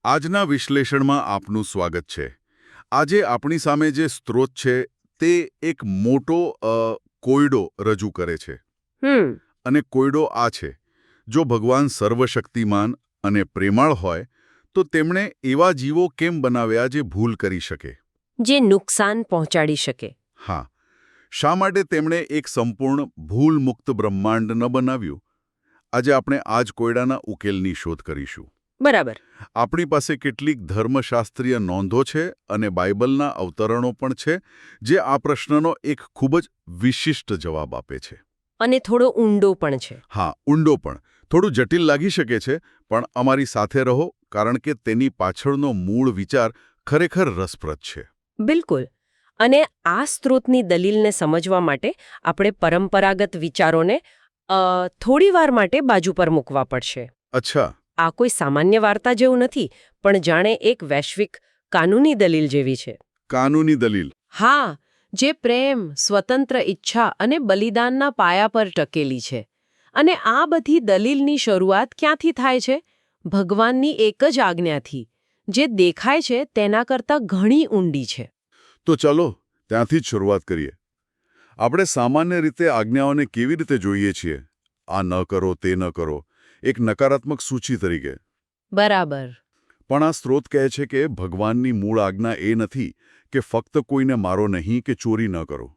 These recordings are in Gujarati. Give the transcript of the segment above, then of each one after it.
આજના વિશ્લેષણમાં આપનું સ્વાગત છે. આજે આપણી સામે જે સ્ત્રોત છે તે એક મોટો કોયડો રજૂ કરે છે. અને કોયડો આ છે: જો ભગવાન સર્વશક્તિમાન અને પ્રેમાળ હોય તો તેમણે એવા જીવો કેમ બનાવ્યા જે ભૂલ કરી શકે, જે નુકસાન પહોંચાડી શકે? હા, શા માટે તેમણે એક સંપૂર્ણ ભૂલમુક્ત બ્રહ્માંડ ન બનાવ્યું? આજે આપણે આ જ કોયડાના ઉકેલની શોધ કરીશું. બરાબર. આપણી પાસે કેટલીક ધર્મશાસ્ત્રીય નોંધો છે અને બાઇબલના અવતરણો પણ છે જે આ પ્રશ્નનો એક ખૂબ જ વિશિષ્ટ જવાબ આપે છે. અને થોડો ઊંડો પણ છે. હા, ઊંડો પણ. થોડું જટિલ લાગી શકે છે, પણ અમારી સાથે રહો, કારણ કે તેની પાછળનો મૂળ વિચાર ખરેખર રસપ્રદ છે. બિલકુલ. અને આ સ્ત્રોતની દલીલને સમજવા માટે આપણે પરંપરાગત વિચારોને થોડીવાર માટે બાજુ પર મૂકવા પડશે. અચ્છા. આ કોઈ સામાન્ય વાર્તા જેવું નથી, પણ જાણે એક વૈશ્વિક કાનૂની દલીલ જેવી છે. કાનૂની દલીલ? હા, જે પ્રેમ, સ્વતંત્ર ઈચ્છા અને બલિદાનના પાયા પર ટકેલી છે. અને આ બધી દલીલની શરૂઆત ક્યાંથી થાય છે? ભગવાનની એક જ આજ્ઞાથી, જે દેખાય છે તેના કરતાં ઘણી ઊંડી છે. તો ચલો ત્યાંથી જ શરૂઆત કરીએ. આપણે સામાન્ય રીતે આજ્ઞાઓને કેવી રીતે જોઈએ છીએ? આ ન કરો, તે ન કરો, એક નકારાત્મક સૂચિ તરીકે. બરાબર. પણ આ સ્ત્રોત કહે છે કે ભગવાનની મૂળ આજ્ઞા એ નથી કે ફક્ત કોઈને મારો નહીં કે ચોરી ન કરો.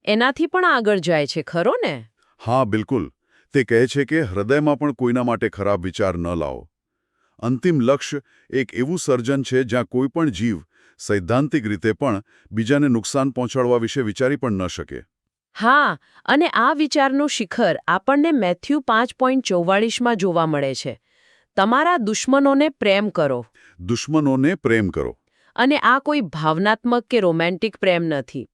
એનાથી પણ આગળ જાય છે, ખરો ને? હા, બિલકુલ. તે કહે છે કે હૃદયમાં પણ કોઈના માટે ખરાબ વિચાર ન લાવો. અંતિમ લક્ષ્ય એક એવું સર્જન છે જ્યાં કોઈ પણ જીવ સૈદ્ધાંતિક રીતે પણ બીજાને નુકસાન પહોંચાડવા વિશે વિચારી પણ ન શકે. હા, અને આ વિચારનું શિખર આપણને મેથ્યુ 5:44માં જોવા મળે છે. તમારા દુશ્મનોને પ્રેમ કરો. દુશ્મનોને પ્રેમ કરો. અને આ કોઈ ભાવનાત્મક કે રોમેન્ટિક પ્રેમ નથી.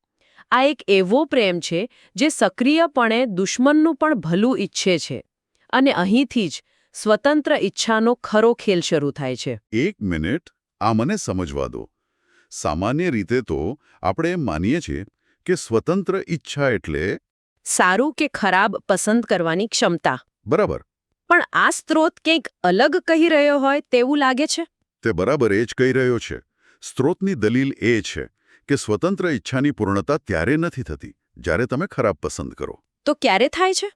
આ એક એવો પ્રેમ છે જે સક્રિયપણે દુશ્મનનું પણ ભલું ઈચ્છે છે. અને અહીંથી જ સ્વતંત્ર ઈચ્છાનો ખરો ખેલ શરૂ થાય છે. એક મિનિટ, આ મને સમજવા દો. સામાન્ય રીતે તો આપણે એમ માનીએ છીએ કે સ્વતંત્ર ઈચ્છા એટલે સારું કે ખરાબ પસંદ કરવાની ક્ષમતા. બરાબર. પણ આ સ્ત્રોત કંઈક અલગ કહી રહ્યો હોય તેવું લાગે છે. તે બરાબર એ જ કહી રહ્યો છે. સ્ત્રોતની દલીલ એ છે કે સ્વતંત્ર ઈચ્છાની પૂર્ણતા ત્યારે નથી થતી જ્યારે તમે ખરાબ પસંદ કરો. તો ક્યારે થાય છે?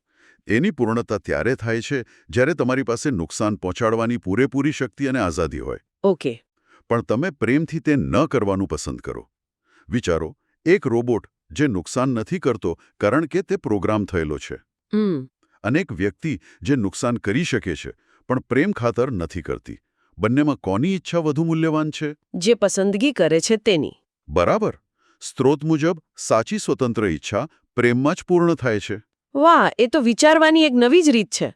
એની પૂર્ણતા ત્યારે થાય છે જ્યારે તમારી પાસે નુકસાન પહોંચાડવાની પૂરેપૂરી શક્તિ અને આઝાદી હોય. ઓકે. પણ તમે પ્રેમથી તે ન કરવાનું પસંદ કરો. વિચારો, એક રોબોટ જે નુકસાન નથી કરતો કારણ કે તે પ્રોગ્રામ થયેલો છે. અને એક વ્યક્તિ જે નુકસાન કરી શકે છે પણ પ્રેમ ખાતર નથી કરતી. બંનેમાં કોની ઈચ્છા વધુ મૂલ્યવાન છે? જે પસંદગી કરે છે તેની. બરાબર. સ્ત્રોત મુજબ સાચી સ્વતંત્ર ઈચ્છા પ્રેમમાં જ પૂર્ણ થાય છે. વાહ, એ તો વિચારવાની એક નવી જ રીત છે.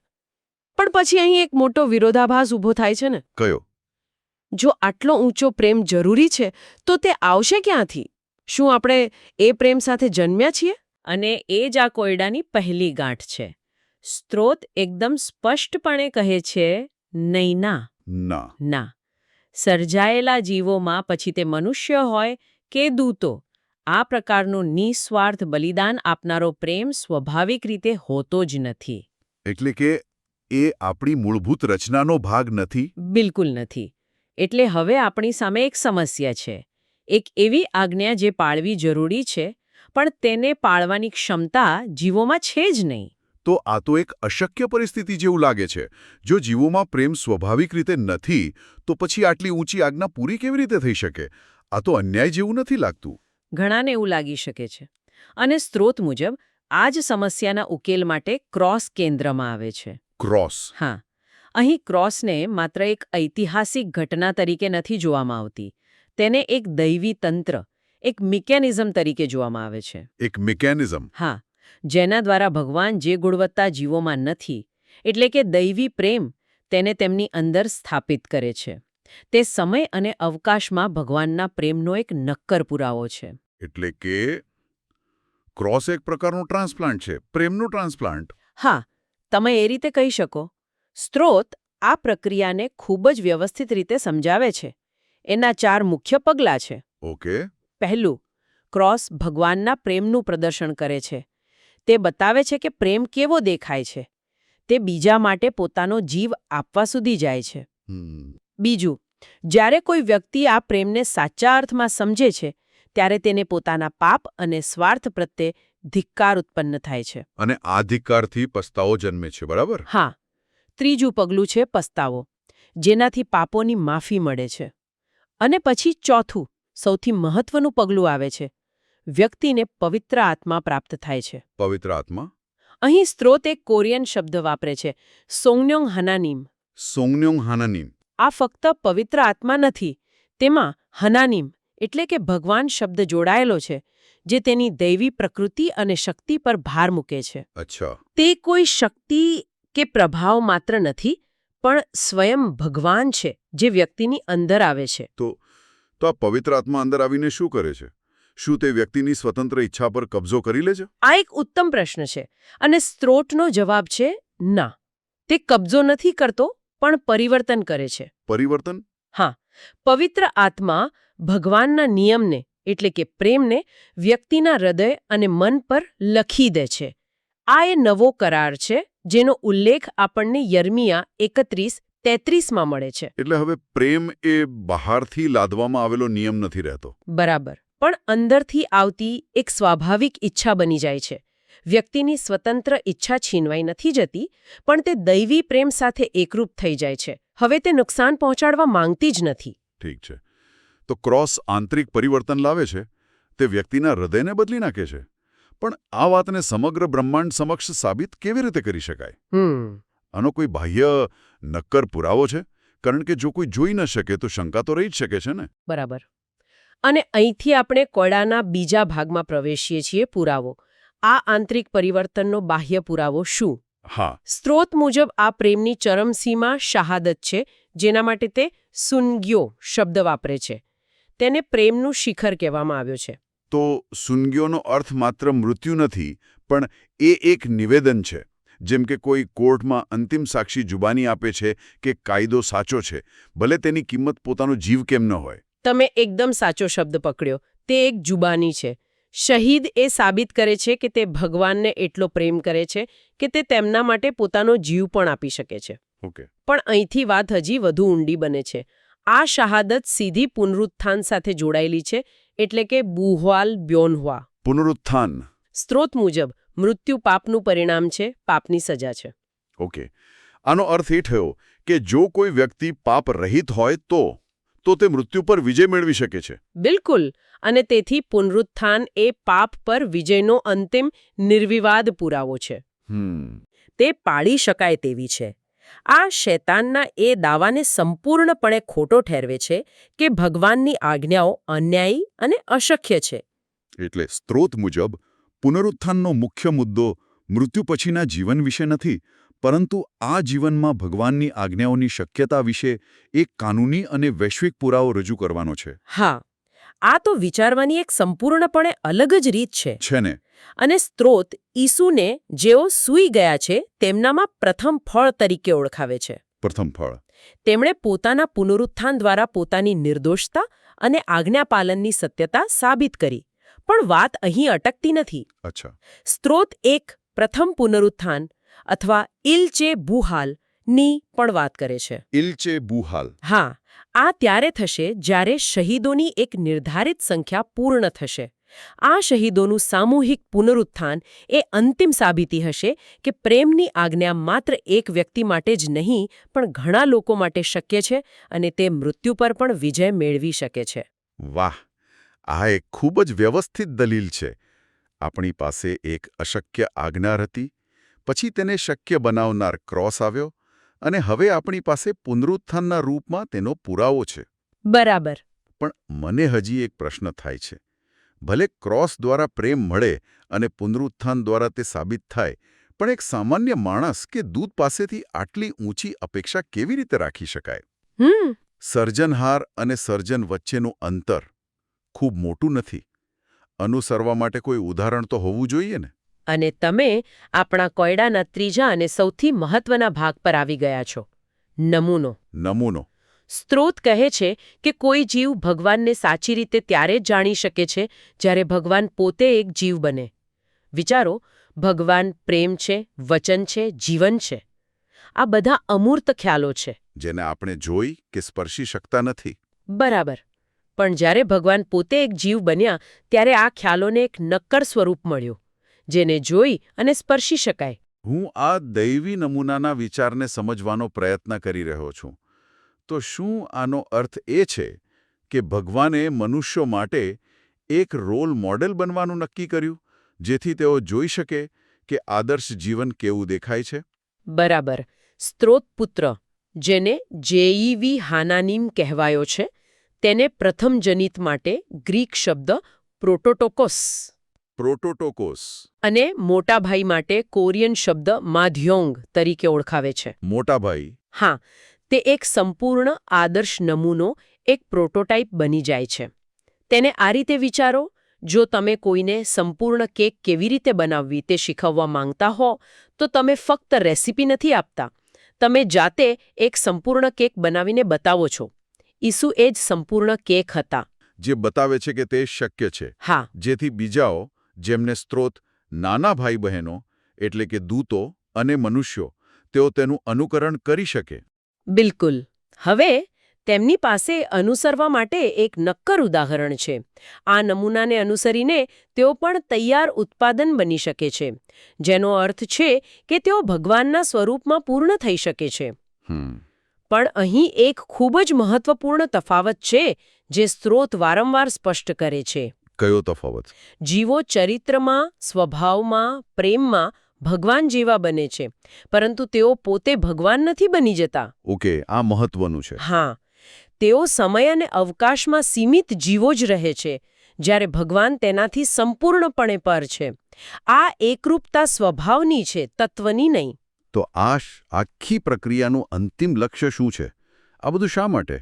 પણ પછી અહીં એક મોટો વિરોધાભાસ ઊભો થાય છે ને. કયો? જો આટલો ઊંચો પ્રેમ જરૂરી છે તો તે આવશે ક્યાંથી? શું આપણે એ પ્રેમ સાથે જન્મ્યા છીએ? અને એ જ આ કોયડાની પહેલી ગાંઠ છે. સ્ત્રોત એકદમ સ્પષ્ટપણે કહે છે, નહીં, ના. ના. ના. સર્જાયેલા જીવોમાં, પછી તે મનુષ્ય હોય કે દૂતો, આ પ્રકારનું નિસ્વાર્થ બલિદાન આપનારો પ્રેમ સ્વાભાવિક રીતે હોતો જ નથી. એટલે કે એ આપણી મૂળભૂત રચનાનો ભાગ નથી? બિલકુલ નથી. એટલે હવે આપણી સામે એક સમસ્યા છે. એક એવી આજ્ઞા જે પાળવી જરૂરી છે, પણ તેને પાળવાની ક્ષમતા જીવોમાં છે જ નહીં. તો આ તો એક અશક્ય પરિસ્થિતિ જેવું લાગે છે. જો જીવોમાં પ્રેમ સ્વાભાવિક રીતે નથી, તો પછી આટલી ઊંચી આજ્ઞા પૂરી કેવી રીતે થઈ શકે? આ તો અન્યાય જેવું નથી લાગતું? ઘણાને એવું લાગી શકે છે. અને સ્ત્રોત મુજબ આ જ સમસ્યાના ઉકેલ માટે ક્રોસ કેન્દ્રમાં આવે છે. ક્રોસ? હા. અહીં ક્રોસને માત્ર એક ઐતિહાસિક ઘટના તરીકે નથી જોવામાં આવતી. તેને એક દૈવી તંત્ર, એક મિકેનિઝમ તરીકે જોવામાં આવે છે. એક મિકેનિઝમ? હા. જેના દ્વારા ભગવાન જે ગુણવત્તા જીવોમાં નથી, એટલે કે દૈવી પ્રેમ, તેને તેમની અંદર સ્થાપિત કરે છે. તે સમય અને અવકાશમાં ભગવાનના પ્રેમનો એક નક્કર પુરાવો છે. એટલે કે ક્રોસ એક પ્રકારનું ટ્રાન્સપ્લાન્ટ છે, પ્રેમનું ટ્રાન્સપ્લાન્ટ? હા, તમે એ રીતે કહી શકો. સ્ત્રોત આ પ્રક્રિયાને ખૂબ જ વ્યવસ્થિત રીતે સમજાવે છે. એના 4 મુખ્ય પગલાં છે. ઓકે. પહેલું, ક્રોસ ભગવાનના પ્રેમનું પ્રદર્શન કરે છે. તે બતાવે છે કે પ્રેમ કેવો દેખાય છે. તે બીજા માટે પોતાનો જીવ આપવા સુધી જાય છે. બીજું, જ્યારે કોઈ વ્યક્તિ આ પ્રેમને સાચા અર્થમાં સમજે છે ત્યારે તેને પોતાના પાપ અને સ્વાર્થ પ્રત્યે ધિક્કાર ઉત્પન્ન થાય છે. અને આ ધિક્કારથી પસ્તાવો જન્મે છે, બરાબર? હા, ત્રીજું પગલું છે પસ્તાવો, જેનાથી પાપોની માફી મળે છે. અને પછી ચોથું, સૌથી મહત્વનું પગલું આવે છે. વ્યક્તિને પવિત્ર આત્મા પ્રાપ્ત થાય છે. પવિત્ર આત્મા? અહીં સ્ત્રોત એક કોરિયન શબ્દ વાપરે છે, સોંગન્યોંગ હનાનીમ. સોંગન્યોંગ હાનાનીમ. આ ફક્ત પવિત્ર આત્મા નથી, તેમાં હનાનીમ એટલે કે ભગવાન શબ્દ જોડાયેલો છે, જે તેની દૈવી પ્રકૃતિ અને શક્તિ પર ભાર મૂકે છે. અચ્છા. તે કોઈ શક્તિ કે પ્રભાવ માત્ર નથી, પણ સ્વયં ભગવાન છે, જે વ્યક્તિની અંદર આવે છે. તો આ પવિત્ર આત્મા અંદર આવીને શું કરે છે? શું તે વ્યક્તિની સ્વતંત્ર ઈચ્છા પર કબજો કરી લે છે? આ એક ઉત્તમ પ્રશ્ન છે, અને સ્ત્રોતનો જવાબ છે ના. તે કબજો નથી કરતો, પણ પરિવર્તન કરે છે. પરિવર્તન? હા, પવિત્ર આત્મા ભગવાનના નિયમને એટલે કે પ્રેમને વ્યક્તિના હૃદય અને મન પર લખી દે છે. આ એ નવો કરાર છે, જેનો ઉલ્લેખ આપણને યર્મિયા 31:33માં મળે છે. એટલે હવે પ્રેમ એ બહારથી લાદવામાં આવેલો નિયમ નથી રહેતો. બરાબર, પણ અંદરથી આવતી એક સ્વાભાવિક ઈચ્છા બની જાય છે. વ્યક્તિની સ્વતંત્ર ઈચ્છા છીનવાઈ નથી જતી, પણ તે દૈવી પ્રેમ સાથે એકરૂપ થઈ જાય છે. હવે તે નુકસાન પહોંચાડવા માંગતી જ નથી. ઠીક છે. તો ક્રોસ આંતરિક પરિવર્તન લાવે છે, તે વ્યક્તિના હૃદયને બદલી નાખે છે. પણ આ વાતને સમગ્ર બ્રહ્માંડ સમક્ષ સાબિત કેવી રીતે કરી શકાય? આનો કોઈ બાહ્ય નક્કર પુરાવો છે? કારણ કે જો કોઈ જોઈ ન શકે તો શંકા તો રહી જ શકે છે ને? બરાબર. અને અહીંથી આપણે કોયડાના બીજા ભાગમાં પ્રવેશીએ છીએ, પુરાવો. આ આંતરિક પરિવર્તનનો બાહ્ય પુરાવો શું? હા. સ્ત્રોત મુજબ આ પ્રેમની ચરમસીમા શહાદત છે, જેના માટે તે સુન્ગ્યો શબ્દ વાપરે છે. તેને પ્રેમનું શિખર કહેવામાં આવ્યો છે. તો સુન્ગ્યોનો અર્થ માત્ર મૃત્યુ નથી, પણ એ એક નિવેદન છે. જેમ કે કોઈ કોર્ટમાં અંતિમ સાક્ષી જુબાની આપે છે કે કાયદો સાચો છે, ભલે તેની કિંમત પોતાનો જીવ કેમ ન હોય. તમે એકદમ સાચો શબ્દ પકડ્યો. તે એક જુબાની છે. શહીદ એ સાબિત કરે છે કે તે ભગવાનને એટલો પ્રેમ કરે છે કે તે તેમના માટે પોતાનો જીવ પણ આપી શકે છે. ઓકે. પણ અહીંથી વાત હજી વધુ ઊંડી બને છે. આ શહાદત સીધી પુનરુત્થાન સાથે જોડાયેલી છે, એટલે કે બુહવાલ બ્યોનહ્વા. પુનરુત્થાન. સ્ત્રોત મુજબ મૃત્યુ પાપનું પરિણામ છે, પાપની સજા છે. ઓકે. આનો અર્થ એ થયો કે જો કોઈ વ્યક્તિ પાપ રહિત હોય તો તે મૃત્યુ પર વિજય મેળવી શકે છે. બિલકુલ. અને તેથી પુનરુત્થાન એ પાપ પર વિજયનો અંતિમ નિર્વિવાદ પુરાવો છે. તે પાળી શકાય તેવી છે. આ શૈતાનના એ દાવાને સંપૂર્ણપણે ખોટો ઠેરવે છે કે ભગવાનની આજ્ઞાઓ અન્યાયી અને અશક્ય છે. એટલે સ્ત્રોત મુજબ પુનરુત્થાનનો મુખ્ય મુદ્દો મૃત્યુ પછીના જીવન વિશે નથી, પરંતુ આ જીવનમાં ભગવાનની આજ્ઞાઓની શક્યતા વિશે એક કાનૂની અને વૈશ્વિક પુરાવો રજૂ કરવાનો છે. હા, આ તો વિચારવાની એક સંપૂર્ણપણે અલગ જ રીત છે. છે ને? અને સ્ત્રોત ઈસુને જેઓ સૂઈ ગયા છે તેમનામાં પ્રથમ ફળ તરીકે ઓળખાવે છે. પ્રથમ ફળ. તેમણે પોતાના પુનરુત્થાન દ્વારા પોતાની નિર્દોષતા અને આજ્ઞાપાલનની સત્યતા સાબિત કરી. પણ વાત અહીં અટકતી નથી. અચ્છા. સ્ત્રોત એક પ્રથમ પુનરુત્થાન અથવા ઇલ્ચે બુહાલ ની પણ વાત કરે છે. ઇલ્ચે બુહાલ. હા, આ ત્યારે થશે જ્યારે શહીદોની એક નિર્ધારિત સંખ્યા પૂર્ણ થશે. આ શહીદોનું સામૂહિક પુનરુત્થાન એ અંતિમ સાબિતી હશે કે પ્રેમની આજ્ઞા માત્ર એક વ્યક્તિ માટે જ નહીં, પણ ઘણા લોકો માટે શક્ય છે, અને તે મૃત્યુ પર પણ વિજય મેળવી શકે છે. વાહ! આ એક ખૂબ જ વ્યવસ્થિત દલીલ છે. આપણી પાસે એક અશક્ય આજ્ઞા હતી, પછી તેને શક્ય બનાવનાર ક્રોસ આવ્યો, અને હવે આપણી પાસે પુનરુત્થાનના રૂપમાં તેનો પુરાવો છે. બરાબર. પણ મને હજી એક પ્રશ્ન થાય છે. ભલે ક્રોસ દ્વારા પ્રેમ મળે અને પુનરુત્થાન દ્વારા તે સાબિત થાય, પણ એક સામાન્ય માણસ કે દૂત પાસેથી આટલી ઊંચી અપેક્ષા કેવી રીતે રાખી શકાય? સર્જનહાર અને સર્જન વચ્ચેનું અંતર ખૂબ મોટું નથી. અનુસરવા માટે કોઈ ઉદાહરણ તો હોવું જોઈએ ને? અને તમે આપણા કોયડાના ત્રીજા અને સૌથી મહત્વના ભાગ પર આવી ગયા છો. નમૂનો. નમૂનો. સ્ત્રોત કહે છે કે કોઈ જીવ ભગવાનને સાચી રીતે ત્યારે જ જાણી શકે છે જ્યારે ભગવાન પોતે એક જીવ બને. વિચારો, ભગવાન પ્રેમ છે, વચન છે, જીવન છે. આ બધા અમૂર્ત ખ્યાલો છે. જેને આપણે જોઈ કે સ્પર્શી શકતા નથી. બરાબર. પણ જ્યારે ભગવાન પોતે એક જીવ બન્યા ત્યારે આ ખ્યાલોને એક નક્કર સ્વરૂપ મળ્યું, જેને જોઈ અને સ્પર્શી શકાય. હું આ દૈવી નમૂનાના વિચારને સમજવાનો પ્રયત્ન કરી રહ્યો છું. તો શું આનો અર્થ એ છે કે ભગવાને મનુષ્યો માટે એક રોલ મોડેલ બનવાનું નક્કી કર્યું, જેથી તેઓ જોઈ શકે કે આદર્શ જીવન કેવું દેખાય છે? બરાબર. સ્ત્રોત પુત્ર, જેને જેઈવી હાનાનીમ કહેવાયો છે, તેને પ્રથમ જનિત માટે ગ્રીક શબ્દ પ્રોટોટોકોસ અને મોટા ભાઈ માટે કોરિયન શબ્દ માધ્યોંગ તરીકે ઓળખાવે છે. મોટા ભાઈ? હા, તે એક સંપૂર્ણ આદર્શ નમૂનો, એક પ્રોટોટાઇપ બની જાય છે. તેને આ રીતે વિચારો, જો તમે કોઈને સંપૂર્ણ કેક કેવી રીતે બનાવવી તે શીખવવા માંગતા હો, તો તમે ફક્ત રેસીપી નથી આપતા, તમે જાતે એક સંપૂર્ણ કેક બનાવીને બતાવો છો. ઈસુ એ જ સંપૂર્ણ કેક હતા. જે બતાવે છે કે તે શક્ય છે. હા. જેથી બીજાઓ, જેમને સ્ત્રોત નાના ભાઈ બહેનો એટલે કે દૂતો અને મનુષ્યો, તેઓ તેનું અનુકરણ કરી શકે. બિલકુલ. હવે તેમની પાસે અનુસરવા માટે એક નક્કર ઉદાહરણ છે. આ નમૂનાને અનુસરીને તેઓ પણ તૈયાર ઉત્પાદન બની શકે છે, જેનો અર્થ છે કે તેઓ ભગવાનના સ્વરૂપમાં પૂર્ણ થઈ શકે છે. પણ અહીં એક ખૂબ જ મહત્વપૂર્ણ તફાવત છે, જે સ્ત્રોત વારંવાર સ્પષ્ટ કરે છે. કયો તફાવત? જીવો ચરિત્રમાં, સ્વભાવમાં, પ્રેમમાં ભગવાન જેવા બને છે, પરંતુ તેઓ પોતે ભગવાન નથી બની જતા. ઓકે, આ મહત્વનું છે. હા, તેઓ સમય અને અવકાશમાં સીમિત જીવો જ રહે છે, જ્યારે ભગવાન તેનાથી સંપૂર્ણપણે પર છે. આ એકરૂપતા સ્વભાવની છે, તત્વની નહીં. તો આખી પ્રક્રિયાનું અંતિમ લક્ષ્ય શું છે? આ બધું શા માટે?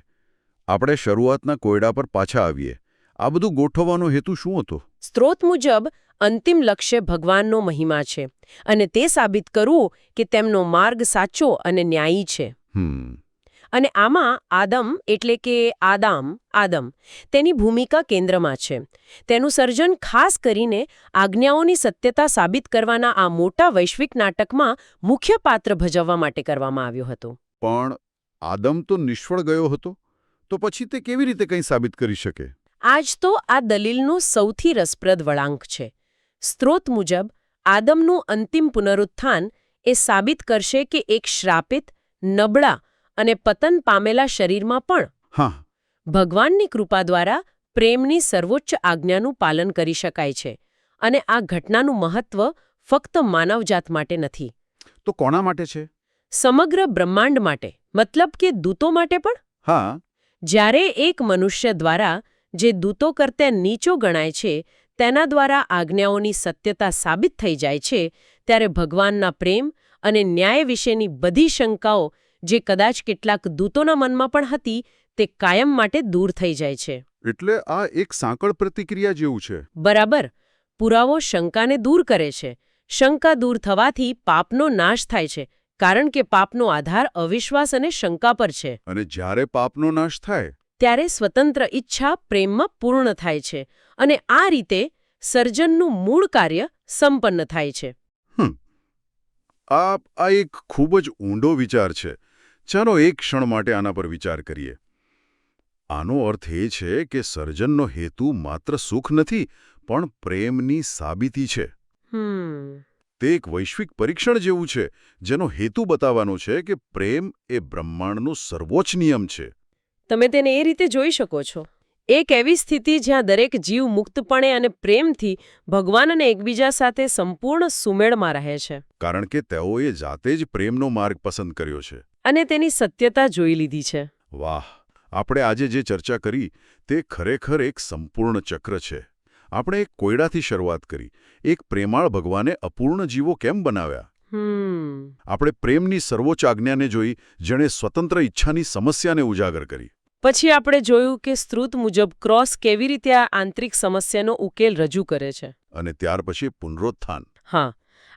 આપણે શરૂઆતના કોયડા પર પાછા આવીએ. આ બધું ગોઠવવાનો હેતુ શું હતો? સ્ત્રોત મુજબ અંતિમ લક્ષ્ય ભગવાનનો મહિમા છે, અને તે સાબિત કરવું કે તેમનો માર્ગ સાચો અને ન્યાયી છે. અને આમાં આદમ એટલે કે આદમ તેની ભૂમિકા કેન્દ્રમાં છે. તેનું સર્જન ખાસ કરીને આજ્ઞાઓની સત્યતા સાબિત કરવાના આ મોટા વૈશ્વિક નાટકમાં મુખ્ય પાત્ર ભજવવા માટે કરવામાં આવ્યું હતું. પણ આદમ તો નિષ્ફળ ગયો હતો, તો પછી તે કેવી રીતે કંઈ સાબિત કરી શકે? આજ તો આ દલીલનું સૌથી રસપ્રદ વળાંક છે. સ્ત્રોત મુજબ આદમનું અંતિમ પુનરુત્થાન એ સાબિત કરશે કે એક શ્રાપિત, નબળા અને પતન પામેલા શરીરમાં પણ ભગવાનની કૃપા દ્વારા પ્રેમની સર્વોચ્ચ આજ્ઞાનું પાલન કરી શકાય છે. અને આ ઘટનાનું મહત્વ ફક્ત માનવજાત માટે નથી. તો કોના માટે છે? સમગ્ર બ્રહ્માંડ માટે, મતલબ કે દૂતો માટે પણ. હા. જ્યારે એક મનુષ્ય દ્વારા, જે દૂતો કરતાં નીચો ગણાય છે, તેના દ્વારા આજ્ઞાઓની સત્યતા સાબિત થઈ જાય છે, ત્યારે ભગવાનના પ્રેમ અને ન્યાય વિશેની બધી શંકાઓ, જે કદાચ કેટલાક દૂતોના મનમાં પણ હતી, તે કાયમ માટે દૂર થઈ જાય છે. એટલે આ એક સાંકળ પ્રતિક્રિયા જેવું છે. બરાબર. પુરાવો શંકાને દૂર કરે છે. શંકા દૂર થવાથી પાપનો નાશ થાય છે, કારણ કે પાપનો આધાર અવિશ્વાસ અને શંકા પર છે. અને જ્યારે પાપનો નાશ થાય, ત્યારે સ્વતંત્ર ઈચ્છા પ્રેમમાં પૂર્ણ થાય છે, અને આ રીતે સર્જનનું મૂળ કાર્ય સંપન્ન થાય છે. આ એક ખૂબ જ ઊંડો વિચાર છે. ચાલો એક ક્ષણ માટે આના પર વિચાર કરીએ. આનો અર્થ એ છે કે સર્જનનો હેતુ માત્ર સુખ નથી, પણ પ્રેમની સાબિતી છે. તે એક વૈશ્વિક પરીક્ષણ જેવું છે, જેનો હેતુ બતાવવાનો છે કે પ્રેમ એ બ્રહ્માંડનો સર્વોચ્ચ નિયમ છે. તમે તેને એ રીતે જોઈ શકો છો. એક એવી સ્થિતિ જ્યાં દરેક જીવ મુક્તપણે અને પ્રેમથી ભગવાન અને એકબીજા સાથે સંપૂર્ણ સુમેળમાં રહે છે. કારણ કે તેઓએ જાતે જ પ્રેમનો માર્ગ પસંદ કર્યો છે. અને તેની સત્યતા જોઈ લીધી છે. વાહ! આપણે આજે જે ચર્ચા કરી તે ખરેખર એક સંપૂર્ણ ચક્ર છે. આપણે એક કોયડાથી શરૂઆત કરી, એક પ્રેમાળ ભગવાને અપૂર્ણ જીવો કેમ બનાવ્યા. આપણે પ્રેમની સર્વોચ્ચ આજ્ઞાને જોઈ, જેણે સ્વતંત્ર ઈચ્છાની સમસ્યાને ઉજાગર કરી. પછી આપણે જોયું કે સ્ત્રોત મુજબ ક્રોસ કેવી રીતે આ આંતરિક સમસ્યાનો ઉકેલ રજૂ કરે છે. અને ત્યાર પછી પુનરુત્થાન. હા,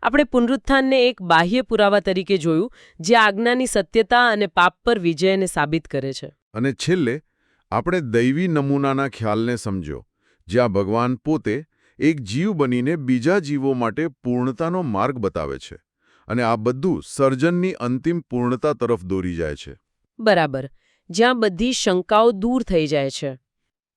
આપણે પુનરુત્થાનને એક બાહ્ય પુરાવા તરીકે જોયું, જે આજ્ઞાની સત્યતા અને પાપ પર વિજયને સાબિત કરે છે. અને છેલ્લે આપણે દૈવી નમૂનાના ખ્યાલને સમજ્યો, જ્યાં ભગવાન પોતે એક જીવ બનીને બીજા જીવો માટે પૂર્ણતાનો માર્ગ બતાવે છે. અને આ બધું સર્જનની અંતિમ પૂર્ણતા તરફ દોરી જાય છે. બરાબર, જ્યાં બધી શંકાઓ દૂર થઈ જાય છે.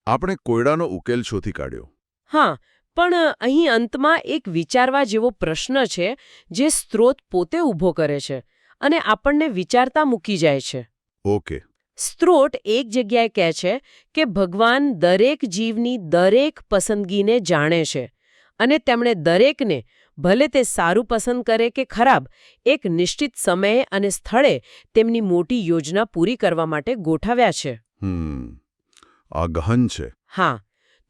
આપણે કોયડાનો ઉકેલ શોધી કાઢ્યો. હા, પણ અહીં અંતમાં એક વિચારવા જેવો પ્રશ્ન છે જે સ્ત્રોત પોતે ઊભો કરે છે અને આપણને વિચારતા મૂકી જાય છે. ઓકે. સ્ત્રોત એક જગ્યાએ કહે છે કે ભગવાન દરેક જીવની દરેક પસંદગીને જાણે છે અને તેમણે દરેકને, ભલે તે સારું પસંદ કરે કે ખરાબ, એક નિશ્ચિત સમયે અને સ્થળે તેમની મોટી યોજના પૂરી કરવા માટે ગોઠવ્યા છે. આ ગહન છે. હા,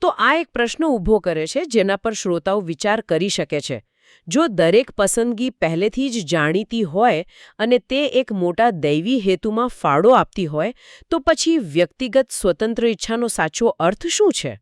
તો આ એક પ્રશ્ન ઊભો કરે છે જેના પર શ્રોતાઓ વિચાર કરી શકે છે. જો દરેક પસંદગી પહેલેથી જ જાણીતી હોય અને તે એક મોટા દૈવી હેતુમાં ફાળો આપતી હોય, તો પછી વ્યક્તિગત સ્વતંત્ર ઈચ્છાનો સાચો અર્થ શું છે?